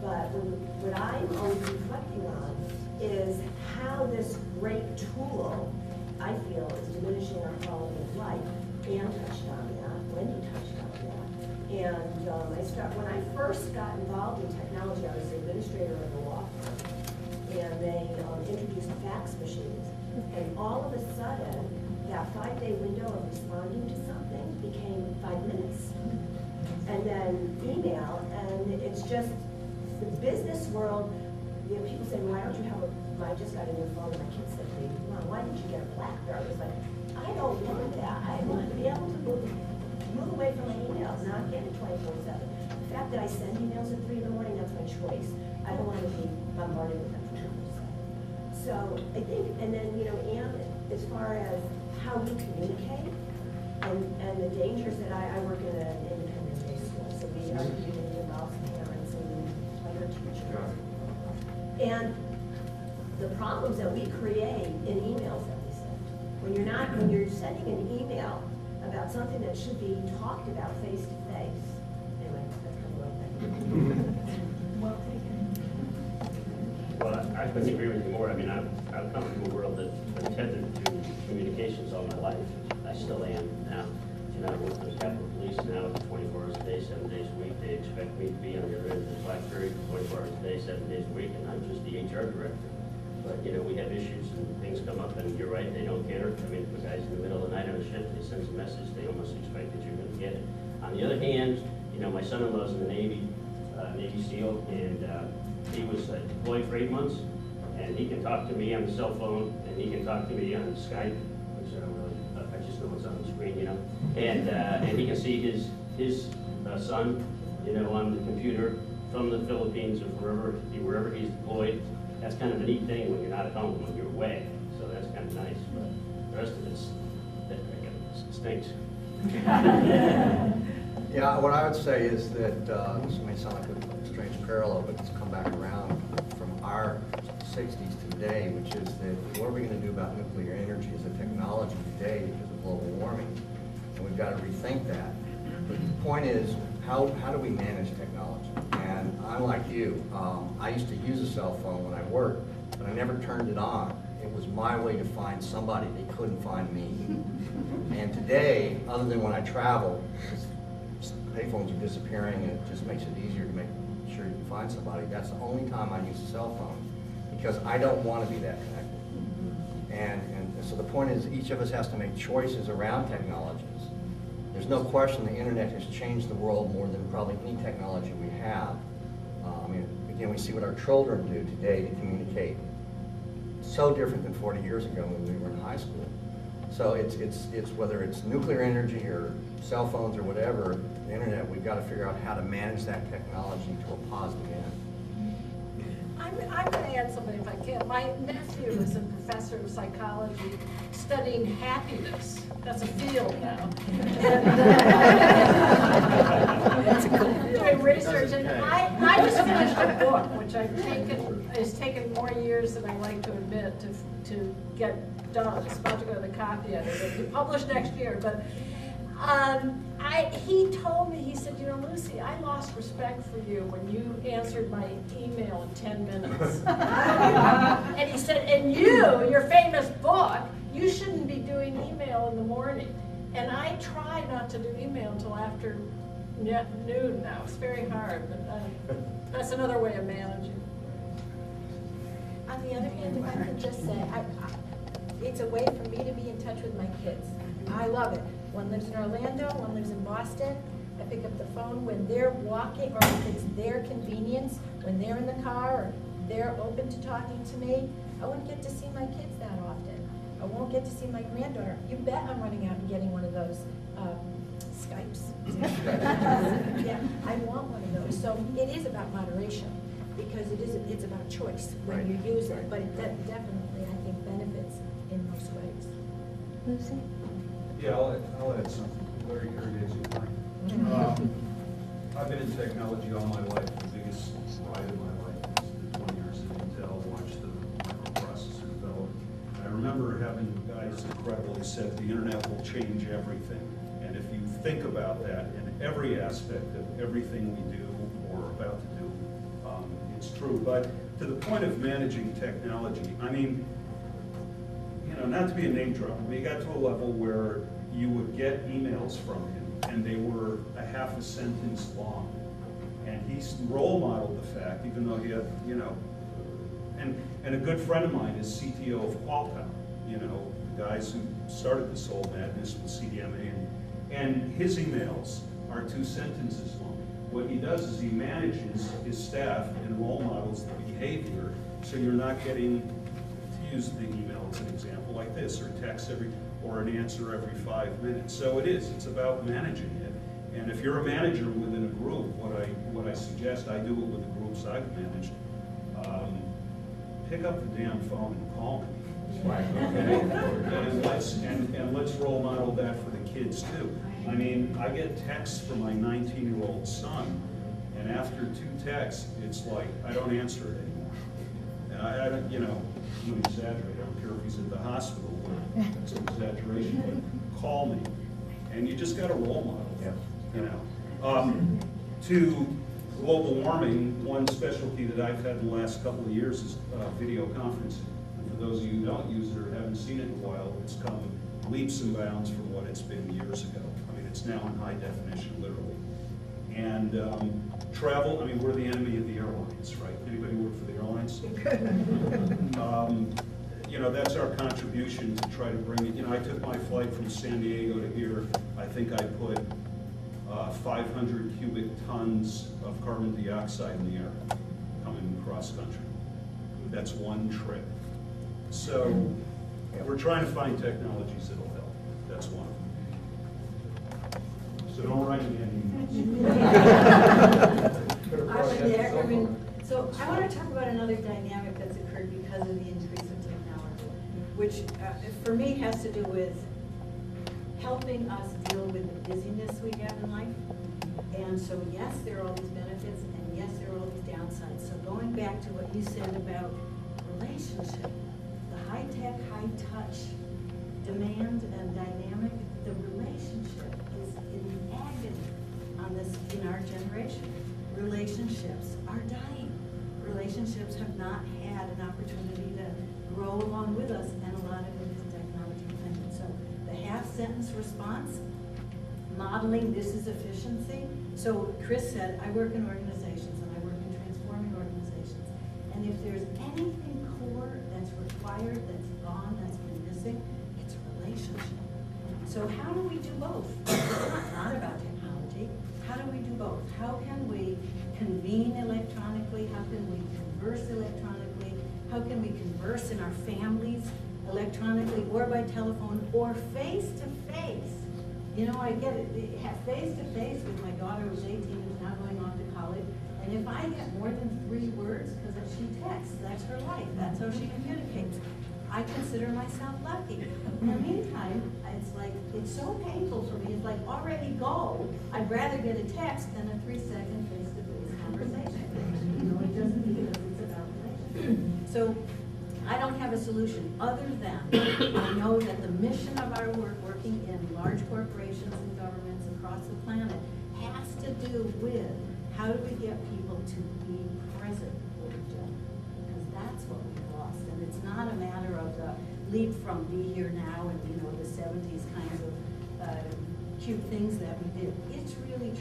But what I'm always reflecting on is how this great tool, I feel, is diminishing our quality of life. Anne touched on that, Wendy touched on that. And when I first got involved in technology, I was the administrator of a law firm, and they introduced fax machines. And all of a sudden, that 5-day window of responding to something became 5 minutes. And then email, and it's just, the business world, you know, people say, why don't you have I just got a new phone, and my kids said to me, Mom, why didn't you get a BlackBerry? I was like, I don't want that. I want to be able to move away from my emails, not get it 24/7. The fact that I send emails at 3 in the morning, that's my choice. I don't want to be bombarded with them 24/7. So I think, and then, you know, Anne, as far as how we communicate, and the dangers that I work in an independent day school, so our community involves parents and other teachers. And the problems that we create in emails that we send. When you're sending an email about something that should be talked about face to face. Anyway, that's kind of what I think. Well taken. Well, I couldn't agree with you more. I mean, I've come from a world that attended to communications all my life. I still am now. You know, I work for the Capitol Police now, 24 hours a day, 7 days a week. They expect me to be on the other end of the BlackBerry 24 hours a day, 7 days a week, and I'm just the HR director. But, you know, we have issues and things come up, and you're right, they don't care. I mean, if the guy's in the middle of the night on a shift, they send a message, they almost expect that you're going to get it. On the other hand, you know, my son-in-law's in the Navy, Navy SEAL, and he was deployed for 8 months, and he can talk to me on the cell phone, and he can talk to me on Skype, which I just know what's on the screen, you know. And he can see his son, you know, on the computer from the Philippines or wherever he's deployed. That's kind of a neat thing when you're not at home, when you're away. So that's kind of nice, but the rest of it stinks. Yeah, what I would say is that, this may sound like a strange parallel, but it's come back around from our 60s to today, which is that what are we going to do about nuclear energy as a technology today because of global warming? And we've got to rethink that. But the point is, how do we manage technology? And I'm like you, I used to use a cell phone when I worked, but I never turned it on. It was my way to find somebody. They couldn't find me. And today, other than when I travel, payphones are disappearing, and it just makes it easier to make sure you can find somebody. That's the only time I use a cell phone, because I don't want to be that connected. And so the point is, each of us has to make choices around technologies. There's no question the internet has changed the world more than probably any technology we have. I mean, again, we see what our children do today to communicate. So different than 40 years ago when we were in high school. So it's whether it's nuclear energy or cell phones or whatever, the internet, we've got to figure out how to manage that technology to a positive end. I'm going to add something if I can. My nephew is a professor of psychology studying happiness. That's a field now. Doing research, and I just finished a book, which has taken more years than I like to admit to get done. It's about to go to the copy editor. It'll be published next year, but he told me, he said, you know, Lucy, I lost respect for you when you answered my email in 10 minutes. And he said, and your famous book, you shouldn't be doing email in the morning. And I try not to do email until after noon now. It's very hard, but that's another way of managing. On the other hand, if I could just say, it's a way for me to be in touch with my kids. I love it. One lives in Orlando, one lives in Boston. I pick up the phone when they're walking, or if it's their convenience, when they're in the car, or they're open to talking to me. I wouldn't get to see my kids that often. I won't get to see my granddaughter. You bet I'm running out and getting one of those Skypes. Yeah, I want one of those. So it is about moderation, because it's about choice when you use it, but it definitely, I think, benefits in most ways. Lucy? Yeah, I'll add something. Very busy time. I've been in technology all my life. The biggest ride of my life is the 20 years at Intel, watched the microprocessor develop. I remember having guys incredibly said the internet will change everything. And if you think about that in every aspect of everything we do or are about to do, it's true, but to the point of managing technology, I mean, you know, not to be a name dropper, we got to a level where you would get emails from him, and they were a half a sentence long. And he's role modeled the fact, even though he had, you know, and a good friend of mine is CTO of Qualcomm, you know, the guys who started this whole madness with CDMA, and his emails are 2 sentences long. What he does is he manages his staff and role models the behavior, so you're not getting, to use the email as an example, like this, or text or an answer every 5 minutes. So it's about managing it. And if you're a manager within a group, what I suggest, I do it with the groups I've managed, pick up the damn phone and call me. Okay? And let's role model that for the kids too. I mean, I get texts from my 19-year-old son, and after 2 texts, it's like, I don't answer it anymore. And I don't, you know, I'm gonna exaggerate, I don't care if he's at the hospital, but it's an exaggeration, but call me. And you just got a role model, you know. To global warming, one specialty that I've had in the last couple of years is video conferencing. And for those of you who don't use it or haven't seen it in a while, it's come leaps and bounds from what it's been years ago. I mean, it's now in high definition, literally. And travel, I mean, we're the enemy of the airlines, right? Anybody work for the airlines? You know, that's our contribution to try to bring it. You know, I took my flight from San Diego to here. I think I put 500 cubic tons of carbon dioxide in the air coming across country. That's one trip. So we're trying to find technologies that'll help. That's one of them. So don't write me any emails. I like the acronym. So I want to talk about another dynamic that's occurred because of the increase in technology, which for me has to do with helping us deal with the busyness we have in life. And so yes, there are all these benefits, and yes, there are all these downsides. So going back to what you said about relationship, the high-tech, high-touch demand and dynamic, the relationship is in agony on this, in our generation. Relationships are dying. Relationships have not had an opportunity to grow along with us, and a lot of it is technology dependent. So the half-sentence response, modeling this is efficiency. So Chris said, I work in organizations, and I work in transforming organizations. And if there's anything core that's required, that's gone, that's been missing, it's relationship. So how do we do both? It's not about technology. How do we do both? How can we convene electronically? How can we converse electronically? How can we converse in our families electronically or by telephone or face-to-face? You know, I get it, face-to-face with my daughter who's 18 and is now going off to college, and if I get more than 3 words, because she texts, that's her life, that's how she communicates, I consider myself lucky. In the meantime, it's like, it's so painful for me, it's like, already go. I'd rather get a text than a 3-second face-to-face conversation. You know, it doesn't because it's about relationship. So I don't have a solution other than I know that the mission of our work, working in large corporations and governments across the planet, has to do with how do we get people to be present with each other? Because that's what we've lost. And it's not a matter of the leap from be here now and, you know, the 70s kinds of cute things that we did. It's really